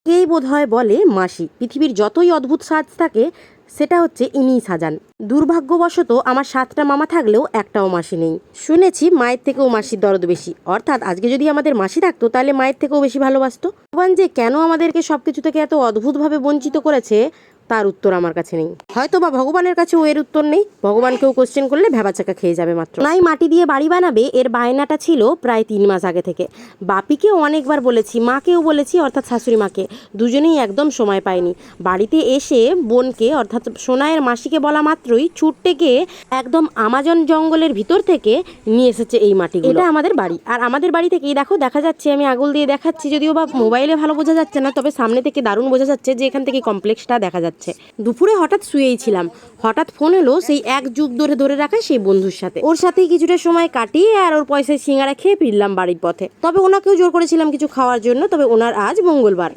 কেই বোধহয় বলে মাসি। পৃথিবীর যতই অদ্ভুত সাজ থাকে সেটা হচ্ছে ইনিই সাজান। দুর্ভাগ্যবশত আমার 7টা মামা থাকলেও একটাও মাসি নেই। শুনেছি মায়ের থেকেও মাসির দরদ বেশি, অর্থাৎ আজকে যদি আমাদের মাসি থাকতো তাহলে মায়ের থেকেও বেশি ভালোবাসতো। ভগবান যে কেন আমাদেরকে সবকিছু থেকে এত অদ্ভুতভাবে বঞ্চিত করেছে তার উত্তর আমার কাছে নেই। হয়তো বা ভগবানের কাছেও এর উত্তর নেই। ভগবানকেও কোশ্চেন করলে ভ্যাবাচাকা খেয়ে যাবে মাত্র। নাই মাটি দিয়ে বাড়ি বানাবে, এর বায়নাটা ছিল প্রায় 3 মাস আগে থেকে। বাপিকেও অনেকবার বলেছি, মাকেও বলেছি, অর্থাৎ শাশুড়ি মাকে। দুজনেই একদম সময় পায়নি। বাড়িতে এসে বোনকে অর্থাৎ সোনায়ের মাসিকে বলা মাত্রই ছুটতে গিয়ে একদম আমাজন জঙ্গলের ভিতর থেকে নিয়ে এসেছে এই মাটিগুলো। এটা আমাদের বাড়ি, আর আমাদের বাড়ি থেকেই দেখো দেখা যাচ্ছে, আমি আঙুল দিয়ে দেখাচ্ছি, যদিও বা মোবাইলে ভালো বোঝা যাচ্ছে না, তবে সামনে থেকে দারুণ বোঝা যাচ্ছে যে এখান থেকে কমপ্লেক্সটা দেখা যাচ্ছে। দুপুরে হঠাৎ শুয়েই ছিলাম, হঠাৎ ফোন এলো সেই 1 যুগ ধরে রাখা সেই বন্ধুর সাথে। ওর সাথেই কিছুটা সময় কাটিয়ে আর ওর পয়সায় সিঙ্গারা খেয়ে ফিরলাম বাড়ির পথে। তবে ওনাকেও জোর করেছিলাম কিছু খাওয়ার জন্য, তবে ওনার আজ মঙ্গলবার।